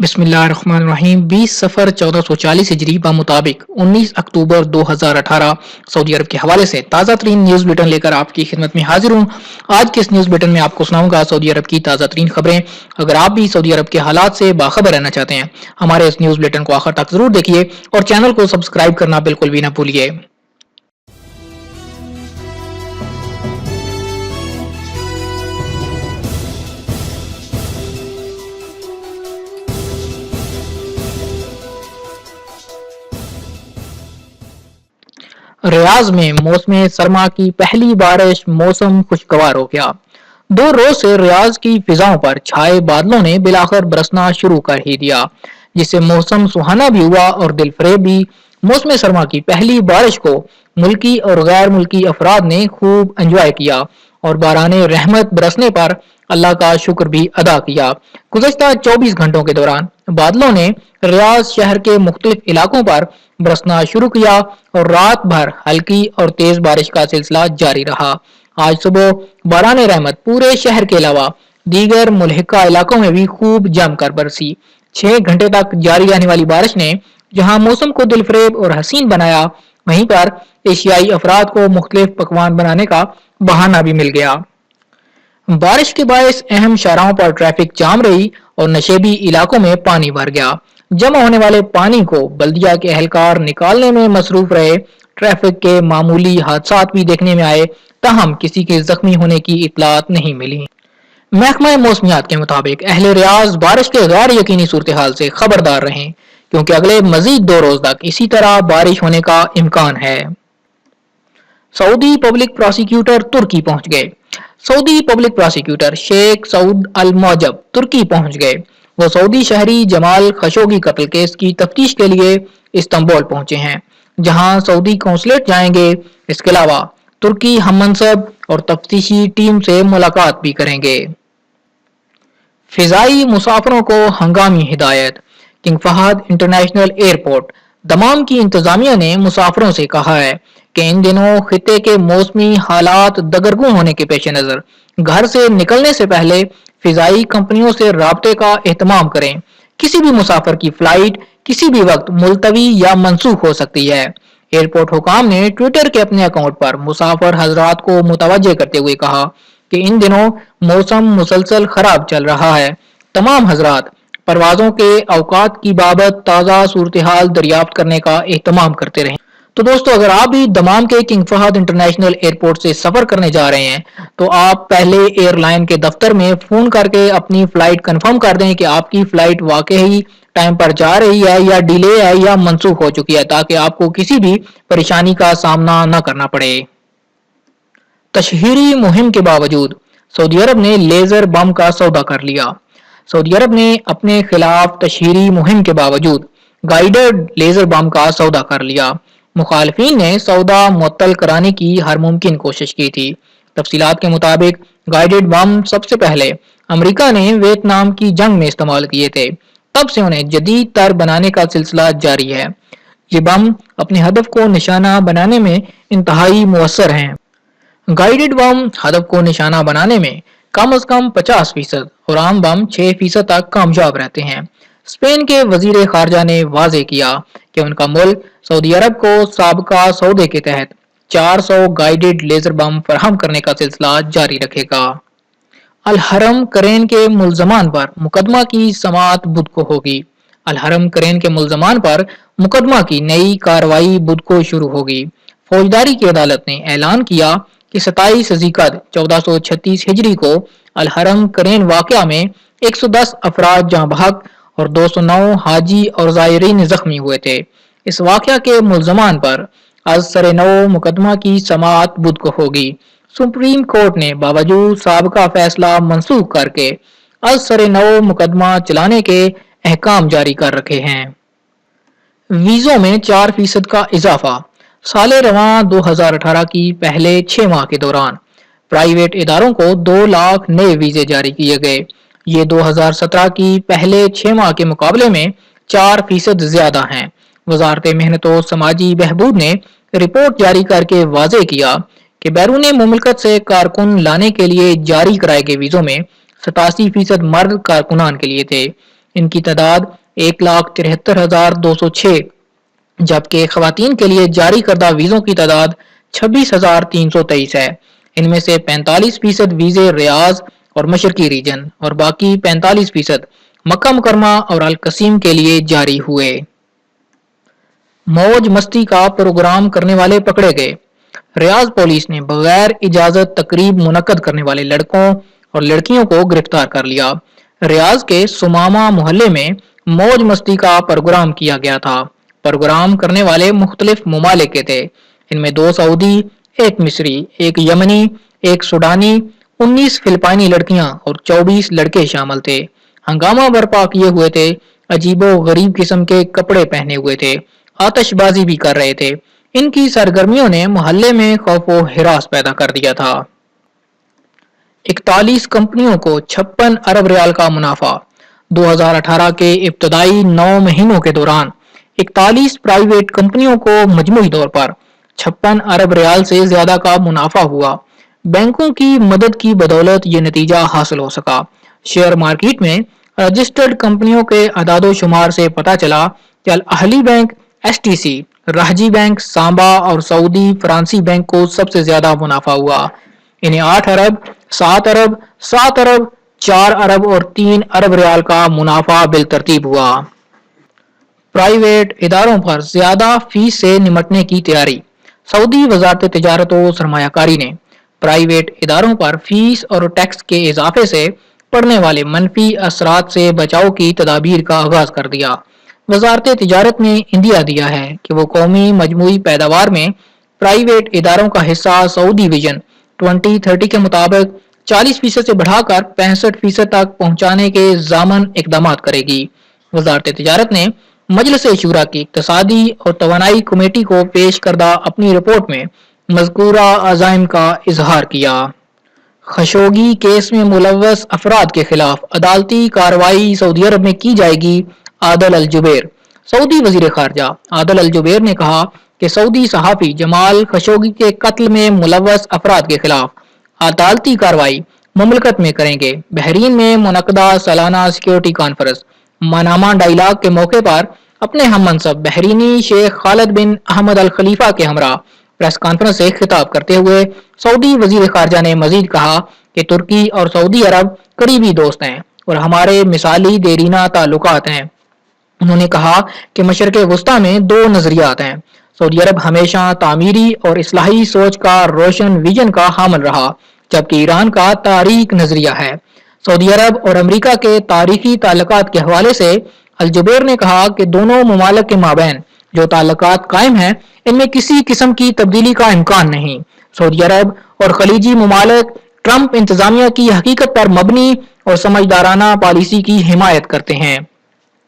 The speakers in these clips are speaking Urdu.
بسم اللہ الرحمن الرحیم 20 سفر 1440 ہجری مطابق 19 اکتوبر 2018 سعودی عرب کے حوالے سے تازہ ترین نیوز بلیٹن لے کر آپ کی خدمت میں حاضر ہوں۔ آج کے اس نیوز بلیٹن میں آپ کو سناؤں گا سعودی عرب کی تازہ ترین خبریں۔ اگر آپ بھی سعودی عرب کے حالات سے باخبر رہنا چاہتے ہیں، ہمارے اس نیوز بلیٹن کو آخر تک ضرور دیکھیے اور چینل کو سبسکرائب کرنا بالکل بھی نہ بھولیے۔ ریاض میں موسم سرما کی پہلی بارش، موسم خوشگوار ہو گیا۔ 2 روز سے ریاض کی فضاؤں پر چھائے بادلوں نے بالآخر برسنا شروع کر ہی دیا، جس سے موسم سہانا بھی ہوا اور دل فریب بھی۔ موسم سرما کی پہلی بارش کو ملکی اور غیر ملکی افراد نے خوب انجوائے کیا اور باران رحمت برسنے پر اللہ کا شکر بھی ادا کیا۔ گزشتہ 24 گھنٹوں کے دوران بادلوں نے ریاض شہر کے مختلف علاقوں پر برسنا شروع کیا اور رات بھر ہلکی اور تیز بارش کا سلسلہ جاری رہا۔ آج صبح باران رحمت پورے شہر کے علاوہ دیگر ملحقہ علاقوں میں بھی خوب جم کر برسی۔ 6 گھنٹے تک جاری رہنے والی بارش نے جہاں موسم کو دل فریب اور حسین بنایا، وہیں پر ایشیائی افراد کو مختلف پکوان بنانے کا بہانہ بھی مل گیا۔ بارش کے باعث اہم شاہراہوں پر ٹریفک جام رہی اور نشیبی علاقوں میں پانی بھر گیا۔ جمع ہونے والے پانی کو بلدیہ کے اہلکار نکالنے میں مصروف رہے۔ ٹریفک کے معمولی حادثات بھی دیکھنے میں آئے، تاہم کسی کے زخمی ہونے کی اطلاعات نہیں ملی۔ محکمہ موسمیات کے مطابق اہل ریاض بارش کے غیر یقینی صورتحال سے خبردار رہیں، کیونکہ اگلے مزید 2 روز تک اسی طرح بارش ہونے کا امکان ہے۔ سعودی پبلک پراسیکیوٹر ترکی پہنچ گئے۔ سعودی پبلک پراسیکیوٹر شیخ سعود الموجب ترکی پہنچ گئے۔ وہ سعودی شہری جمال خشوگی قتل کیس کی تفتیش کے لیے استنبول پہنچے ہیں، جہاں سعودی قونصلیٹ جائیں گے۔ اس کے علاوہ ترکی ہم منصب اور تفتیشی ٹیم سے ملاقات بھی کریں گے۔ فضائی مسافروں کو ہنگامی ہدایت۔ King Fahd International Airport Dammam کی انتظامیہ نے مسافروں سے کہا ہے کہ ان دنوں خطے کے موسمی حالات دگرگوں ہونے کے پیش نظر گھر سے نکلنے سے پہلے فضائی کمپنیوں سے رابطے کا اہتمام کریں۔ کسی بھی مسافر کی فلائٹ کسی بھی وقت ملتوی یا منسوخ ہو سکتی ہے۔ ایئرپورٹ حکام نے ٹویٹر کے اپنے اکاؤنٹ پر مسافر حضرات کو متوجہ کرتے ہوئے کہا کہ ان دنوں موسم مسلسل خراب چل رہا ہے۔ تمام حضرات پروازوں کے اوقات کی بابت تازہ صورتحال دریافت کرنے کا اہتمام کرتے رہیں۔ تو دوستو، اگر آپ بھی دمام کے کنگ فہد انٹرنیشنل ایئرپورٹ سے سفر کرنے جا رہے ہیں تو آپ پہلے ایئر لائن کے دفتر میں فون کر کے اپنی فلائٹ کنفرم کر دیں کہ آپ کی فلائٹ واقعی ٹائم پر جا رہی ہے یا ڈیلے ہے یا منسوخ ہو چکی ہے، تاکہ آپ کو کسی بھی پریشانی کا سامنا نہ کرنا پڑے۔ تشہیری مہم کے باوجود سعودی عرب نے لیزر بم کا سودا کر لیا۔ سعودی عرب نے اپنے خلاف تشہیری مہم کے باوجود گائیڈڈ لیزر بم کا سودا کر لیا۔ مخالفین نے سودا معطل کرانے کی ہر ممکن کوشش کی تھی۔ تفصیلات کے مطابق گائیڈڈ بم سب سے پہلے امریکہ نے ویتنام کی جنگ میں استعمال کیے تھے، تب سے انہیں جدید تر بنانے کا سلسلہ جاری ہے۔ یہ بم اپنے ہدف کو نشانہ بنانے میں انتہائی مؤثر ہیں۔ گائیڈڈ بم ہدف کو نشانہ بنانے میں کم از کم 50% اور عام بم 6% تک کامیاب رہتے ہیں۔ اسپین کے وزیر خارجہ نے واضح کیا کہ ان کا ملک سعودی عرب کو سابقہ سودے کے تحت 400 گائیڈڈ لیزر بم فراہم کرنے کا سلسلہ جاری رکھے گا۔ الحرم کرین کے ملزمان پر مقدمہ کی سماعت بدھ کو ہوگی۔ الحرم کرین کے ملزمان پر مقدمہ کی نئی کارروائی بدھ کو شروع ہوگی۔ فوجداری کی عدالت نے اعلان کیا کہ 27 ذی-القعدہ 1436 ہجری کو الحرم کرین واقعہ میں 110 افراد جاں بحق اور 209 حاجی اور زائرین زخمی ہوئے تھے۔ اس واقعہ کے ملزمان پر از سر نو مقدمہ کی سماعت بدھ کو ہوگی۔ سپریم کورٹ نے باوجود سابقہ فیصلہ منسوخ کر کے از سر نو مقدمہ چلانے کے احکام جاری کر رکھے ہیں۔ ویزوں میں 4% کا اضافہ۔ سال رواں 2018 کی پہلے 6 ماہ کے دوران پرائیویٹ اداروں کو 2 لاکھ نئے ویزے جاری کیے گئے۔ یہ 2017 کی پہلے 6 ماہ کے مقابلے میں 4% زیادہ ہیں۔ وزارت محنت و سماجی بہبود نے رپورٹ جاری کر کے واضح کیا کہ بیرون مملکت سے کارکن لانے کے لیے جاری کرائے گئے ویزوں میں 87% مرد کارکنان کے لیے تھے۔ ان کی تعداد 1,73,206 جبکہ خواتین کے لیے جاری کردہ ویزوں کی تعداد 26,323 ہے۔ ان میں سے 45% ویزے ریاض اور مشرقی ریجن اور باقی 45% مکہ مکرمہ اور القصیم کے لیے جاری ہوئے۔ موج مستی کا پروگرام کرنے والے پکڑے گئے۔ ریاض پولیس نے بغیر اجازت تقریب منعقد کرنے والے لڑکوں اور لڑکیوں کو گرفتار کر لیا۔ ریاض کے سمامہ محلے میں موج مستی کا پروگرام کیا گیا تھا۔ پروگرام کرنے والے مختلف ممالک کے تھے۔ ان میں 2 سعودی، 1 مصری، 1 یمنی، 1 سوڈانی، 19 فلپائنی لڑکیاں اور 24 لڑکے شامل تھے۔ ہنگامہ برپا کیے ہوئے تھے، عجیب و غریب قسم کے کپڑے پہنے ہوئے تھے، آتش بازی بھی کر رہے تھے۔ ان کی سرگرمیوں نے محلے میں خوف و ہراس پیدا کر دیا تھا۔ 41 کمپنیوں کو 56 ارب ریال کا منافع۔ 2018 کے ابتدائی 9 مہینوں کے دوران 41 پرائیویٹ کمپنیوں کو مجموعی طور پر 56 ارب ریال سے زیادہ کا منافع ہوا۔ بینکوں کی مدد کی بدولت یہ نتیجہ حاصل ہو سکا۔ شیئر مارکیٹ میں رجسٹرڈ کمپنیوں کے اعداد و شمار سے پتہ چلا کہ Al Ahli bank, S T C, Rajhi bank, Samba اور سعودی فرانسی بینک کو سب سے زیادہ منافع ہوا۔ انہیں 8 ارب، 7 ارب، 7 ارب، 4 ارب اور 3 ارب ریال کا منافع بالترتیب ہوا۔ پرائیویٹ اداروں پر زیادہ فیس سے نمٹنے کی تیاری۔ سعودی وزارت تجارت و سرمایہ کاری نے پرائیویٹ اداروں پر فیس اور ٹیکس کے اضافے سے پڑنے والے منفی اثرات سے بچاؤ کی تدابیر کا آغاز کر دیا۔ وزارت تجارت نے عندیہ دیا ہے کہ وہ قومی مجموعی پیداوار میں پرائیویٹ اداروں کا حصہ سعودی ویژن 2030 کے مطابق 40% سے بڑھا کر 65% تک پہنچانے کے ضامن اقدامات کرے گی۔ وزارت تجارت نے مجلس شورا کی اقتصادی اور توانائی کمیٹی کو پیش کردہ اپنی رپورٹ میں مذکورہ عزائم کا اظہار کیا۔ خشوگی کیس میں ملوث افراد کے خلاف عدالتی کارروائی سعودی عرب میں کی جائے گی۔ عادل الجبیر۔ سعودی وزیر خارجہ عادل الجبیر نے کہا کہ سعودی صحافی جمال خشوگی کے قتل میں ملوث افراد کے خلاف عدالتی کارروائی مملکت میں کریں گے۔ بحرین میں منعقدہ سالانہ سیکیورٹی کانفرنس منامہ ڈائیلاگ کے موقع پر اپنے ہم منصب بحرینی شیخ خالد بن احمد الخلیفہ کے ہمراہ پریس کانفرنس سے خطاب کرتے ہوئے سعودی وزیر خارجہ نے مزید کہا کہ ترکی اور سعودی عرب قریبی دوست ہیں اور ہمارے مثالی دیرینہ تعلقات ہیں۔ انہوں نے کہا کہ مشرق وسطیٰ میں 2 نظریات ہیں۔ سعودی عرب ہمیشہ تعمیری اور اصلاحی سوچ کا روشن ویژن کا حامل رہا، جبکہ ایران کا تاریک نظریہ ہے۔ سعودی عرب اور امریکہ کے تاریخی تعلقات کے حوالے سے الجبیر نے کہا کہ دونوں ممالک کے مابین جو تعلقات قائم ہیں ان میں کسی قسم کی تبدیلی کا امکان نہیں۔ سعودی عرب اور خلیجی ممالک ٹرمپ انتظامیہ کی حقیقت پر مبنی اور سمجھدارانہ پالیسی کی حمایت کرتے ہیں۔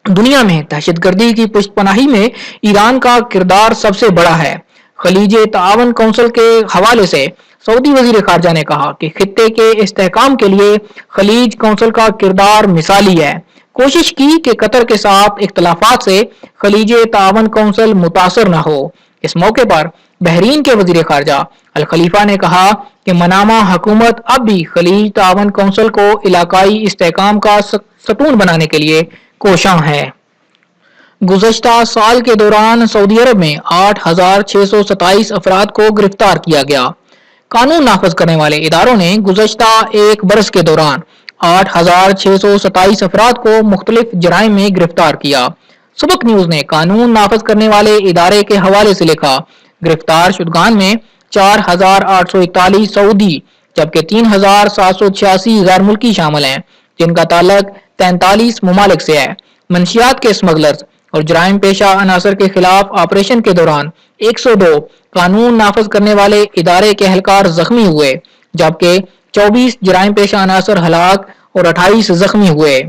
دنیا میں دہشت گردی کی پشت پناہی میں ایران کا کردار سب سے بڑا ہے۔ خلیج تعاون کونسل کے حوالے سے سعودی وزیر خارجہ نے کہا کہ خطے کے استحکام کے لیے خلیج کونسل کا کردار مثالی ہے۔ کوشش کی کہ قطر کے ساتھ اختلافات سے خلیج تعاون کونسل متاثر نہ ہو۔ اس موقع پر بحرین کے وزیر خارجہ الخلیفہ نے کہا کہ منامہ حکومت اب بھی خلیج تعاون کونسل کو علاقائی استحکام کا ستون بنانے کے لیے کوشاں ہے۔ گزشتہ سال کے دوران سعودی عرب میں 8,627 افراد کو گرفتار کیا گیا۔ قانون نافذ کرنے والے اداروں نے گزشتہ 1 برس کے دوران 8,627 افراد کو مختلف جرائم میں گرفتار کیا۔ سبق نیوز نے قانون نافذ کرنے والے ادارے کے حوالے سے لکھا، گرفتار شدگان میں 4,841 سعودی جبکہ 3,786 غیر ملکی شامل ہیں، جن کا تعلق 43 ممالک سے ہے۔ منشیات کے اسمگلرز اور جرائم پیشہ عناصر کے خلاف آپریشن کے دوران 102 قانون نافذ کرنے والے ادارے کے اہلکار زخمی ہوئے، جبکہ 24 جرائم پیشہ عناصر ہلاک اور 28 زخمی ہوئے۔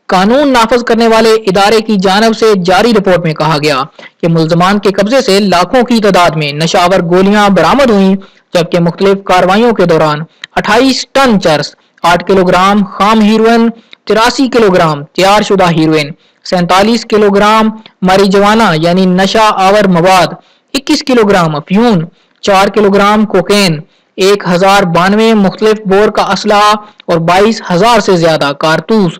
قانون نافذ کرنے والے ادارے کی جانب سے جاری رپورٹ میں کہا گیا کہ ملزمان کے قبضے سے لاکھوں کی تعداد میں نشاور گولیاں برآمد ہوئیں، جبکہ مختلف کارروائیوں کے دوران 28 ٹن چرس، 8 کلو گرام خام ہیروئن، 83 کلو گرام تیار شدہ ہیروئن، 47 کلو گرام ماریجوانا یعنی نشہ آور مواد، 21 kilo gram افیون، 4 kilo gram cocaine, 1092 مختلف بور کا اسلحہ اور 22,000 سے زیادہ کارتوس،